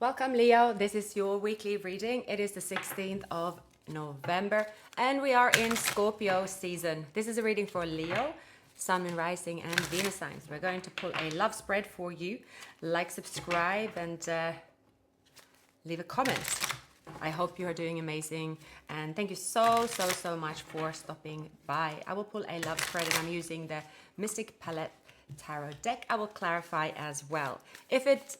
Welcome, Leo. This is your weekly reading. It is the 16th of November and we are in Scorpio season. This is a reading for Leo, Sun, Moon, Rising and Venus signs. We're going to pull a love spread for you. Like, subscribe and leave a comment. I hope you are doing amazing and thank you so much for stopping by. I will pull a love spread and I'm using the Mystic Palette Tarot deck. I will clarify as well. If it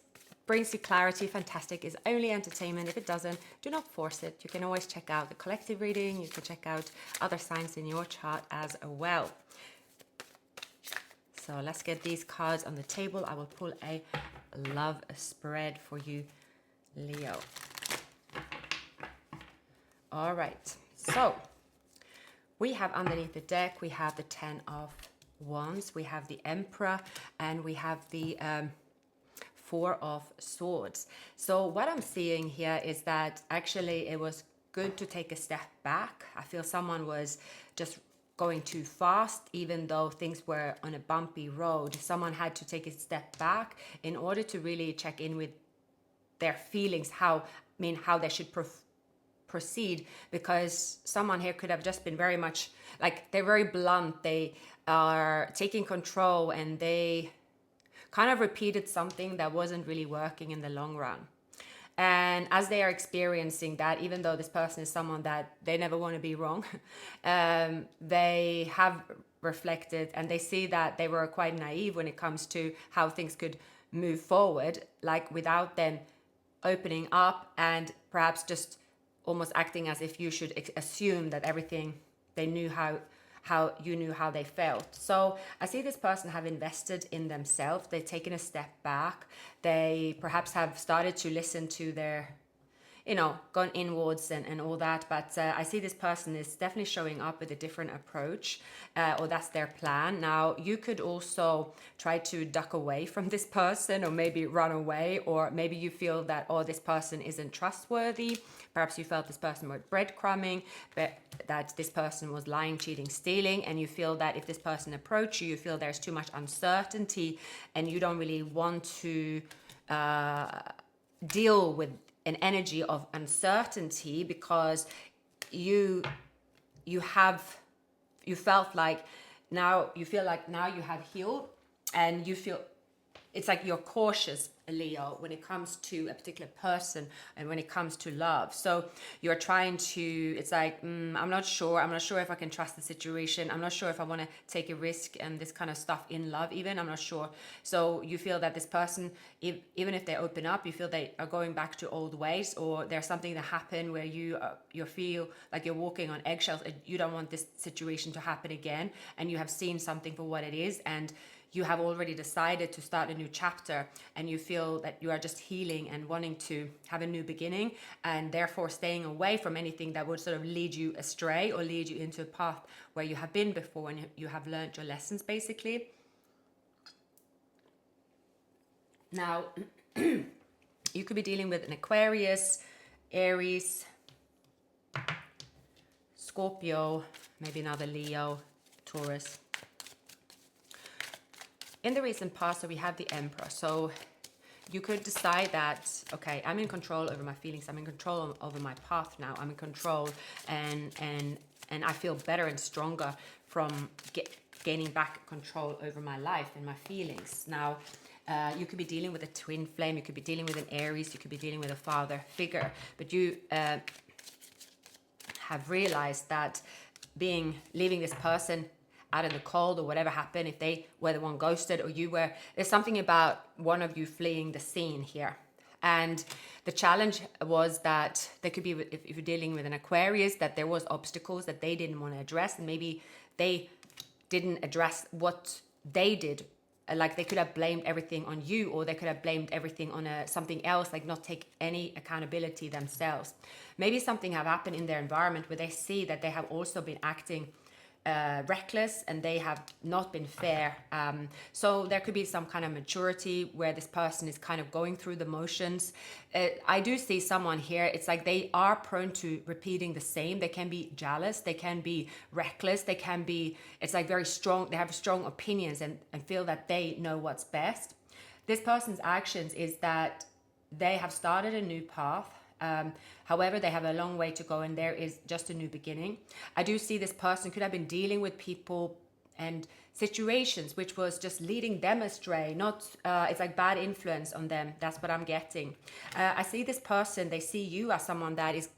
brings you clarity, fantastic. Is only entertainment. If it doesn't, do not force it. You can always check out the collective reading. You can check out other signs in your chart as well. So let's get these cards on the table. I will pull a love spread for you, Leo. All right, so we have underneath the deck, we have the 10 of Wands, we have the Emperor, and we have the Four of Swords. So what I'm seeing here is that actually it was good to take a step back. I feel someone was just going too fast, even though things were on a bumpy road. Someone had to take a step back in order to really check in with their feelings, how they should proceed, because someone here could have just been very much like, they're very blunt, they are taking control, and they kind of repeated something that wasn't really working in the long run. And as they are experiencing that, even though this person is someone that they never want to be wrong, they have reflected and they see that they were quite naive when it comes to how things could move forward, like without them opening up and perhaps just almost acting as if you should assume that everything they knew how you knew how they felt. So I see this person have invested in themselves. They've taken a step back. They perhaps have started to listen to their, gone inwards and all that. But I see this person is definitely showing up with a different approach, or that's their plan. Now, you could also try to duck away from this person, or maybe run away, or maybe you feel that, oh, this person isn't trustworthy. Perhaps you felt this person was breadcrumbing, but that this person was lying, cheating, stealing, and you feel that if this person approaches you, you feel there's too much uncertainty and you don't really want to deal with an energy of uncertainty, because you felt like now you feel like now you have healed, and you feel it's like you're cautious, Leo, when it comes to a particular person and when it comes to love. So you're trying to, it's like, I'm not sure if I can trust the situation. I'm not sure if I want to take a risk and this kind of stuff in love even. I'm not sure. So you feel that this person, even if they open up, you feel they are going back to old ways, or there's something that happened where you feel like you're walking on eggshells and you don't want this situation to happen again, and you have seen something for what it is, and you have already decided to start a new chapter, and you feel that you are just healing and wanting to have a new beginning, and therefore staying away from anything that would sort of lead you astray or lead you into a path where you have been before and you have learned your lessons, basically. Now, you could be dealing with an Aquarius, Aries, Scorpio, maybe another Leo, Taurus. In the recent past, so we have the Emperor. So you could decide that, okay, I'm in control over my feelings. I'm in control over my path now. I'm in control, and I feel better and stronger from gaining back control over my life and my feelings. Now, you could be dealing with a twin flame. You could be dealing with an Aries. You could be dealing with a father figure. But you have realized that leaving this person out in the cold, or whatever happened, if they were the one ghosted or you were, there's something about one of you fleeing the scene here. And the challenge was that there could be, if you're dealing with an Aquarius, that there was obstacles that they didn't want to address, and maybe they didn't address what they did. Like they could have blamed everything on you, or they could have blamed everything on something else, like not take any accountability themselves. Maybe something have happened in their environment where they see that they have also been acting reckless, and they have not been fair. So there could be some kind of maturity where this person is kind of going through the motions. I do see someone here, it's like they are prone to repeating the same. They can be jealous, they can be reckless, they can be, it's like very strong, they have strong opinions and feel that they know what's best. This person's actions is that they have started a new path. However, they have a long way to go, and there is just a new beginning. I do see this person could have been dealing with people and situations which was just leading them astray. Not it's like bad influence on them. That's what I'm getting. I see this person, they see you as someone that is,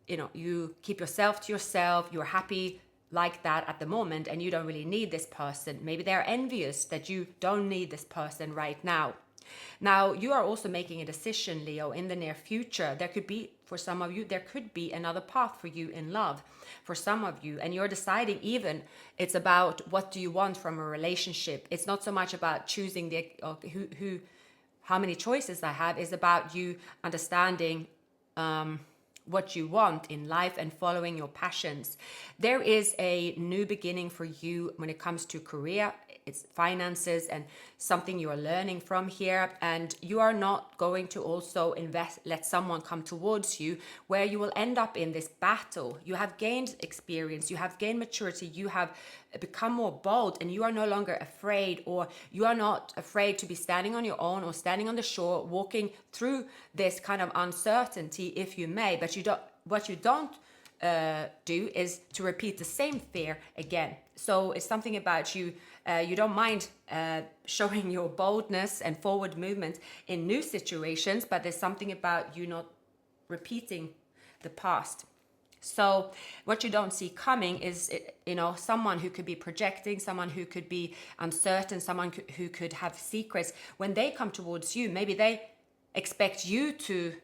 you keep yourself to yourself, you're happy like that at the moment, and you don't really need this person. Maybe they're envious that you don't need this person right now. Now, you are also making a decision, Leo, in the near future. There could be, for some of you, there could be another path for you in love for some of you. And you're deciding even, it's about what do you want from a relationship. It's not so much about choosing how many choices I have. It's about you understanding what you want in life and following your passions. There is a new beginning for you when it comes to career. It's finances and something you are learning from here. And you are not going to also let someone come towards you where you will end up in this battle. You have gained experience, you have gained maturity, you have become more bold, and you are no longer afraid, or you are not afraid to be standing on your own or standing on the shore, walking through this kind of uncertainty, if you may. But what you don't do is to repeat the same fear again. So it's something about you. You don't mind showing your boldness and forward movement in new situations, but there's something about you not repeating the past. So what you don't see coming is, someone who could be projecting, someone who could be uncertain, someone who could have secrets. When they come towards you, maybe they expect you to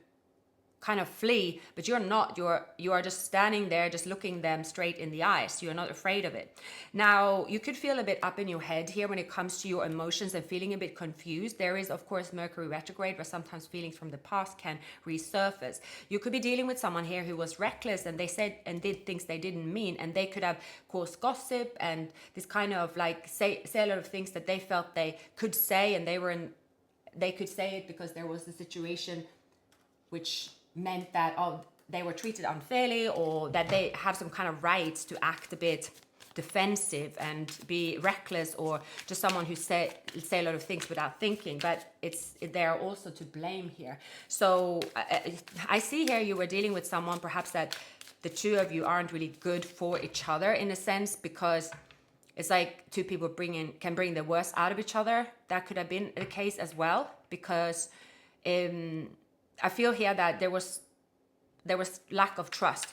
kind of flee, but you're not. You are just standing there, just looking them straight in the eyes. You're not afraid of it. Now, you could feel a bit up in your head here when it comes to your emotions and feeling a bit confused. There is, of course, Mercury retrograde, where sometimes feelings from the past can resurface. You could be dealing with someone here who was reckless, and they said and did things they didn't mean, and they could have caused gossip and this kind of like say a lot of things that they felt they could say, and they could say it because there was a situation which meant that they were treated unfairly, or that they have some kind of rights to act a bit defensive and be reckless, or just someone who say a lot of things without thinking. But they're also to blame here. So I see here you were dealing with someone perhaps that the two of you aren't really good for each other in a sense, because it's like two people can bring the worst out of each other. That could have been the case as well, because I feel here that there was lack of trust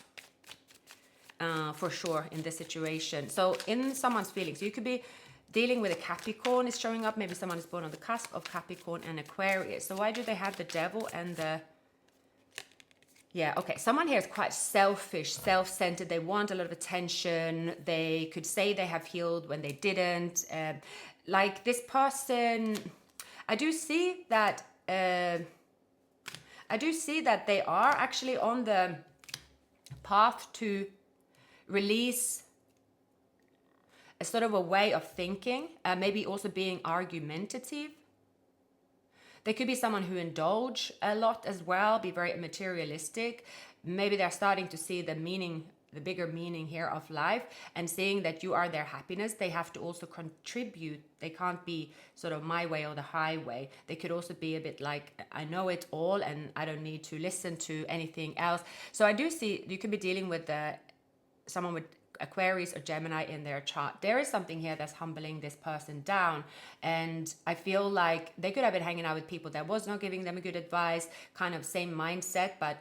for sure in this situation. So in someone's feelings, you could be dealing with a Capricorn is showing up. Maybe someone is born on the cusp of Capricorn and Aquarius. So why do they have the Devil and the... Yeah, okay. Someone here is quite selfish, self-centered. They want a lot of attention. They could say they have healed when they didn't. Like this person, I do see that they are actually on the path to release a sort of a way of thinking, maybe also being argumentative. They could be someone who indulge a lot as well, be very materialistic. Maybe they're starting to see the bigger meaning here of life, and seeing that you are their happiness. They have to also contribute. They can't be sort of my way or the highway. They could also be a bit like, I know it all and I don't need to listen to anything else. So I do see you could be dealing with someone with Aquarius or Gemini in their chart. There is something here that's humbling this person down, and I feel like they could have been hanging out with people that was not giving them a good advice, kind of same mindset, but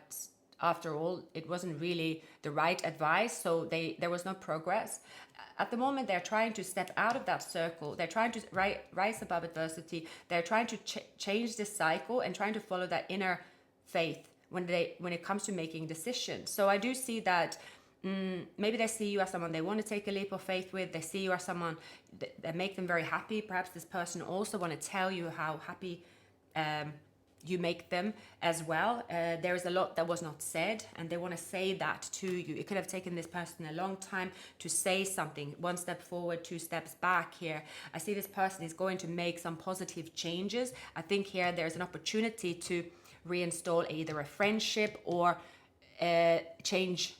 after all, it wasn't really the right advice, so there was no progress. At the moment, they're trying to step out of that circle. They're trying to rise above adversity. They're trying to change this cycle and trying to follow that inner faith when it comes to making decisions. So I do see that maybe they see you as someone they want to take a leap of faith with. They see you as someone that make them very happy. Perhaps this person also want to tell you how happy you make them as well. There is a lot that was not said, and they want to say that to you. It could have taken this person a long time to say something. One step forward, two steps back here. I see this person is going to make some positive changes. I think here there's an opportunity to reinstall either a friendship or change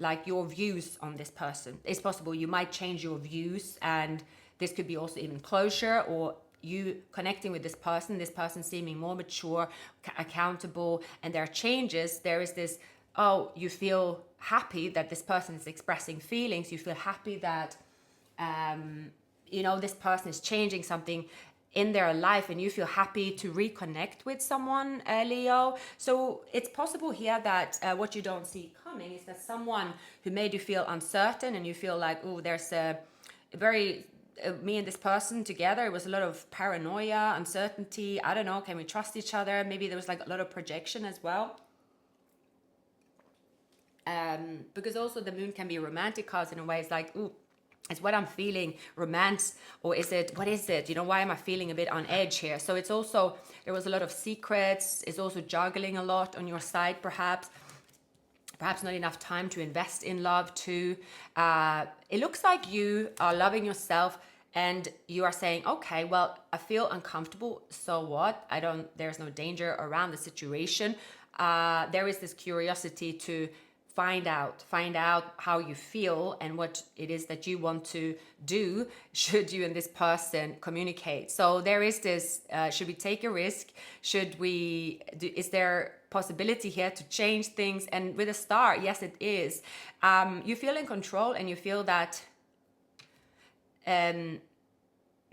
like your views on this person. It's possible you might change your views, and this could be also even closure, or you connecting with this person seeming more mature, accountable, and there are changes, there is this, oh, you feel happy that this person is expressing feelings, you feel happy that this person is changing something in their life, and you feel happy to reconnect with someone, Leo. So it's possible here that what you don't see coming is that someone who made you feel uncertain, and you feel like, oh, there's a very me and this person together, it was a lot of paranoia, uncertainty, I don't know, can we trust each other? Maybe there was like a lot of projection as well. Because also the moon can be a romantic card in a way. It's like, ooh, is what I'm feeling romance, or is it, what is it? Why am I feeling a bit on edge here? So it's also, there was a lot of secrets. It's also juggling a lot on your side, perhaps not enough time to invest in love too. It looks like you are loving yourself, and you are saying, okay, well, I feel uncomfortable. So what? There's no danger around the situation. There is this curiosity to find out how you feel and what it is that you want to do should you and this person communicate. So there is this, should we take a risk? Is there possibility here to change things? And with a star, yes, it is. You feel in control, and you feel that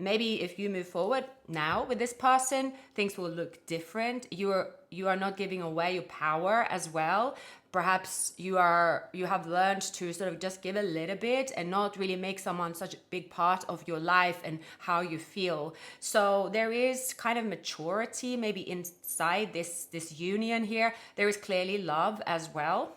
maybe if you move forward now with this person, things will look different. You are not giving away your power as well. Perhaps you have learned to sort of just give a little bit and not really make someone such a big part of your life and how you feel. So there is kind of maturity maybe inside this union here. There is clearly love as well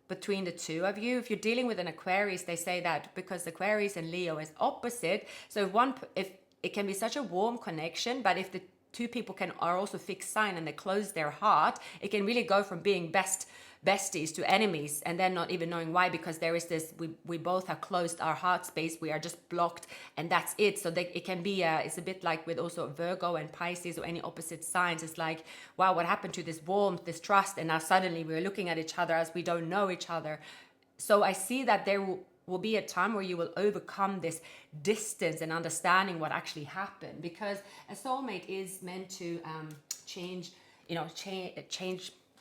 between the two of you. If you're dealing with an Aquarius, they say that because Aquarius and Leo is opposite, so if it can be such a warm connection, but if the two people are also fixed sign and they close their heart, it can really go from being besties to enemies, and then not even knowing why, because there is this, we both have closed our heart space, we are just blocked, and that's it. So it can be it's a bit like with also Virgo and Pisces or any opposite signs. It's like, wow, what happened to this warmth, this trust, and now suddenly we're looking at each other as we don't know each other. So I see that there will be a time where you will overcome this distance and understanding what actually happened, because a soulmate is meant to change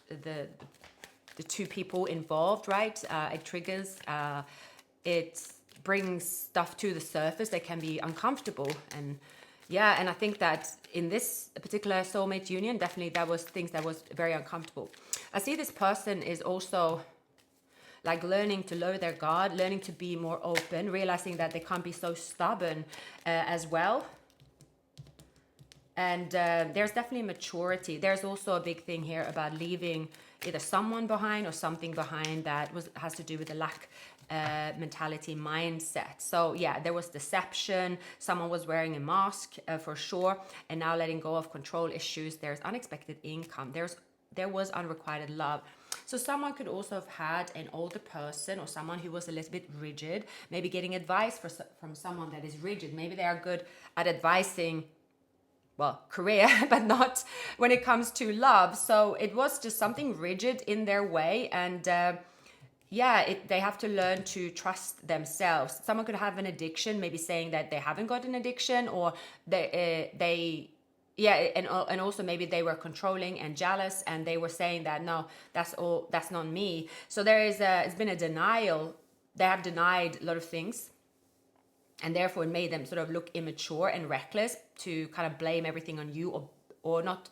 the two people involved, right? It triggers, it brings stuff to the surface that can be uncomfortable. And yeah, and I think that in this particular soulmate union, definitely there was things that was very uncomfortable. I see this person is also like learning to lower their guard, learning to be more open, realizing that they can't be so stubborn as well. And there's definitely maturity. There's also a big thing here about leaving either someone behind or something behind that has to do with the lack mentality mindset. So yeah, there was deception. Someone was wearing a mask for sure, and now letting go of control issues. There's unexpected income. There was unrequited love. So someone could also have had an older person or someone who was a little bit rigid, maybe getting advice from someone that is rigid. Maybe they are good at advising, well, career, but not when it comes to love. So it was just something rigid in their way. And they have to learn to trust themselves. Someone could have an addiction, maybe saying that they haven't got an addiction, or and also maybe they were controlling and jealous, and they were saying that no, that's not me. So it's been a denial. They have denied a lot of things, and therefore it made them sort of look immature and reckless to kind of blame everything on you, or not,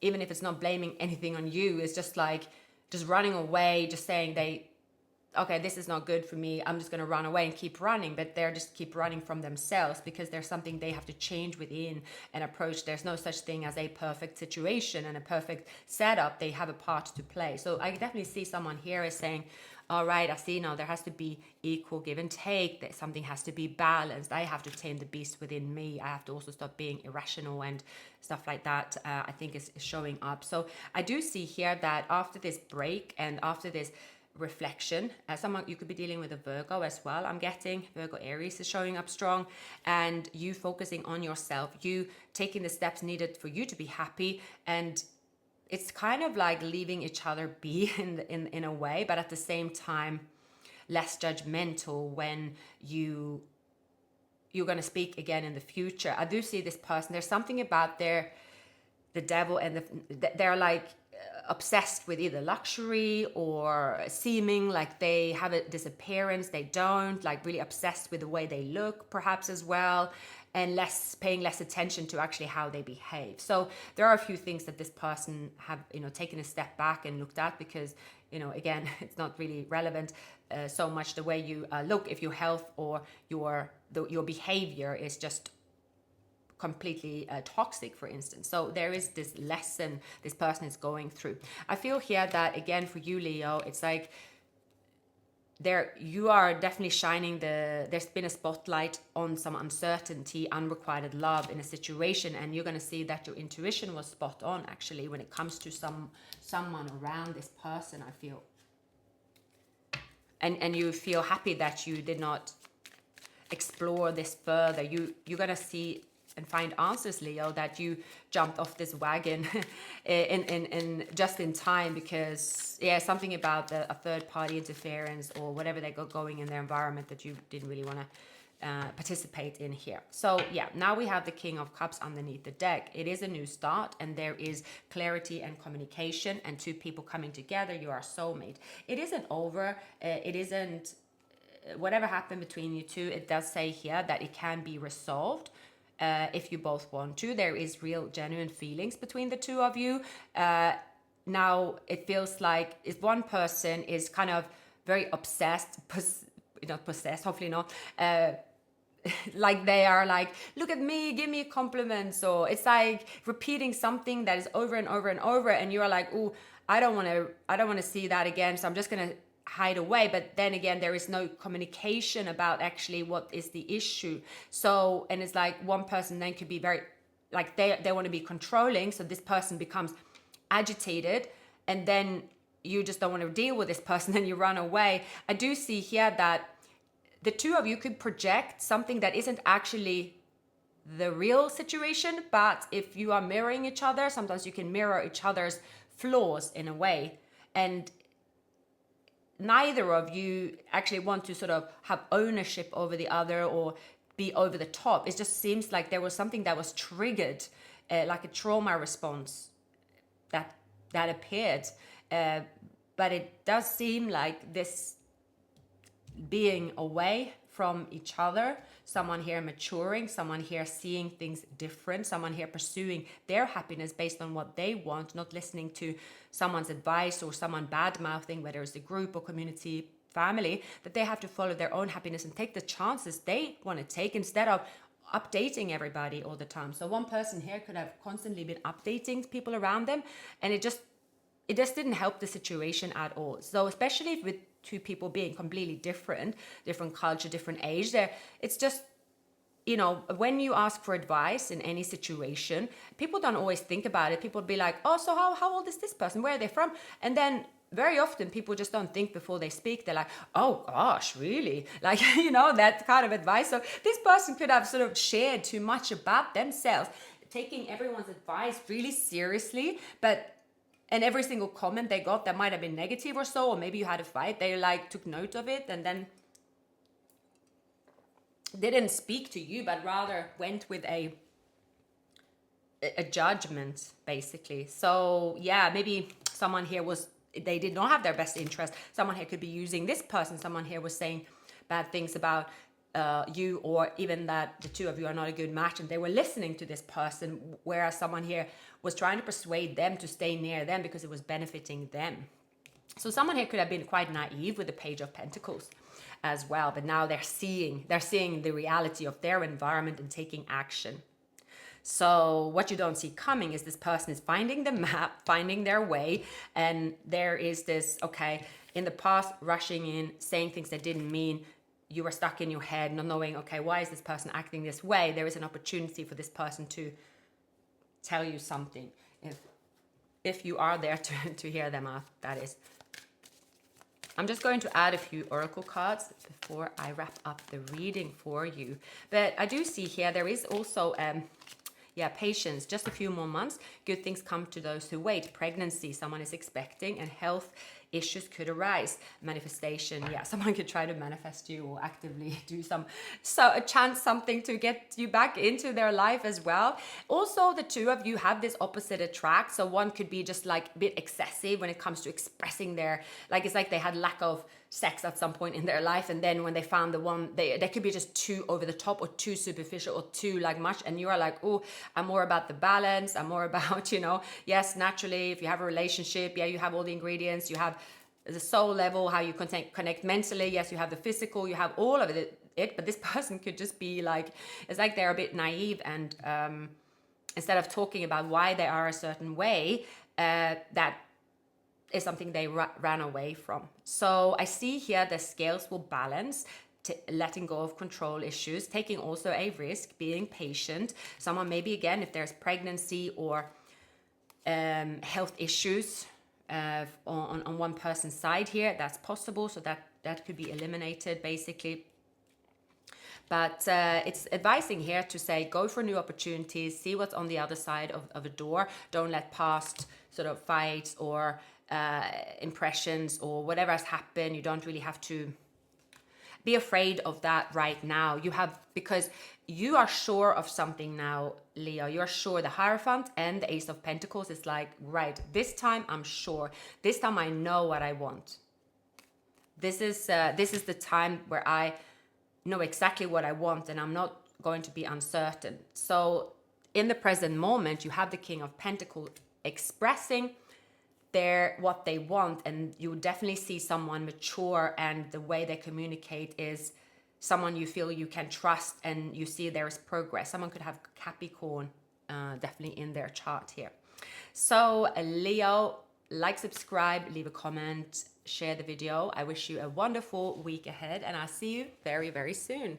even if it's not blaming anything on you, it's just like just running away, just saying okay, this is not good for me, I'm just going to run away and keep running. But they're just keep running from themselves, because there's something they have to change within and approach. There's no such thing as a perfect situation and a perfect setup. They have a part to play. So I definitely see someone here is saying, all right, I see now there has to be equal give and take, that something has to be balanced. I have to tame the beast within me. I have to also stop being irrational and stuff like that. I think is showing up. So I do see here that after this break and after this reflection, someone, you could be dealing with a Virgo as well. I'm getting Virgo Aries is showing up strong, and you focusing on yourself, you taking the steps needed for you to be happy. And it's kind of like leaving each other be in a way, but at the same time less judgmental when you you're going to speak again in the future. I do see this person, there's something about the devil, and they're like obsessed with either luxury or seeming like they have this appearance they don't, like really obsessed with the way they look perhaps as well, and paying less attention to actually how they behave. So there are a few things that this person have, taken a step back and looked at, because, again, it's not really relevant so much the way you look if your health or your behavior is just completely toxic, for instance. So there is this lesson this person is going through. I feel here that, again, for you, Leo, it's like you are definitely shining there's been a spotlight on some uncertainty, unrequited love in a situation, and you're going to see that your intuition was spot on, actually, when it comes to someone around this person, I feel. And you feel happy that you did not explore this further. You're going to see and find answers, Leo, that you jumped off this wagon in just in time, because something about a third party interference or whatever they got going in their environment that you didn't really want to participate in here. So now we have the King of Cups underneath the deck. It is a new start, and there is clarity and communication and two people coming together. You are a soulmate. It isn't over. It isn't whatever happened between you two. It does say here that it can be resolved. If you both want to. There is real genuine feelings between the two of you. Now it feels like if one person is kind of very obsessed, not possessed, hopefully not, like they are like, look at me, give me compliments, or it's like repeating something that is over and over and over, and you're like, oh, I don't want to see that again, so I'm just gonna hide away. But then again, there is no communication about actually what is the issue. So, and it's like one person then could be very, like they want to be controlling, so this person becomes agitated, and then you just don't want to deal with this person and you run away. I do see here that the two of you could project something that isn't actually the real situation, but if you are mirroring each other, sometimes you can mirror each other's flaws in a way, and neither of you actually want to sort of have ownership over the other or be over the top. It just seems like there was something that was triggered, like a trauma response that appeared. But it does seem like this being away from each other, someone here maturing, someone here seeing things different, someone here pursuing their happiness based on what they want, not listening to someone's advice or someone bad-mouthing, whether it's a group or community, family, that they have to follow their own happiness and take the chances they want to take instead of updating everybody all the time. So one person here could have constantly been updating people around them, and it just didn't help the situation at all. So especially with two people being completely different culture, different age, it's just, when you ask for advice in any situation, people don't always think about it. People be like, oh, so how old is this person? Where are they from? And then very often people just don't think before they speak. They're like, oh gosh, really? Like, that kind of advice. So this person could have sort of shared too much about themselves, taking everyone's advice really seriously, and every single comment they got that might have been negative or so, or maybe you had a fight, they like took note of it and then didn't speak to you, but rather went with a judgment, basically. So maybe someone here they did not have their best interest. Someone here could be using this person. Someone here was saying bad things about you, or even that the two of you are not a good match, and they were listening to this person, whereas someone here was trying to persuade them to stay near them because it was benefiting them. So someone here could have been quite naive with the Page of Pentacles as well, but now they're seeing the reality of their environment and taking action. So what you don't see coming is this person is finding the map, finding their way, and there is this, in the past, rushing in, saying things that didn't mean. You were stuck in your head, not knowing, why is this person acting this way? There is an opportunity for this person to tell you something, if you are there to hear them out, that is. I'm just going to add a few oracle cards before I wrap up the reading for you. But I do see here there is also patience, just a few more months. Good things come to those who wait. Pregnancy, someone is expecting, and health issues could arise. Manifestation, yeah, someone could try to manifest you or actively do a chance something to get you back into their life as well. Also, the two of you have this opposite attract. So one could be just like a bit excessive when it comes to expressing their, like it's like they had lack of sex at some point in their life, and then when they found the one, they could be just too over the top or too superficial or too like much, and you are like, oh, I'm more about the balance, I'm more about, yes, naturally, if you have a relationship, yeah, you have all the ingredients, you have the soul level, how you connect mentally, yes, you have the physical, you have all of it, but this person could just be like, it's like they're a bit naive, and instead of talking about why they are a certain way, that is something they ran away from. So I see here the scales will balance, letting go of control issues, taking also a risk, being patient. Someone maybe, again, if there's pregnancy or health issues on one person's side here, that's possible. So that could be eliminated basically. But it's advising here to say, go for new opportunities, see what's on the other side of a door. Don't let past sort of fights or impressions or whatever has happened. You don't really have to be afraid of that right now. Because you are sure of something now, Leo. You're sure. The Hierophant and the Ace of Pentacles is like, right, this time I'm sure. This time I know what I want. This is the time where I know exactly what I want, and I'm not going to be uncertain. So in the present moment, you have the King of Pentacles expressing what they want, and you definitely see someone mature, and the way they communicate is someone you feel you can trust, and you see there is progress. Someone could have Capricorn definitely in their chart here. So Leo, like, subscribe, leave a comment, share the video. I wish you a wonderful week ahead, and I'll see you very, very soon.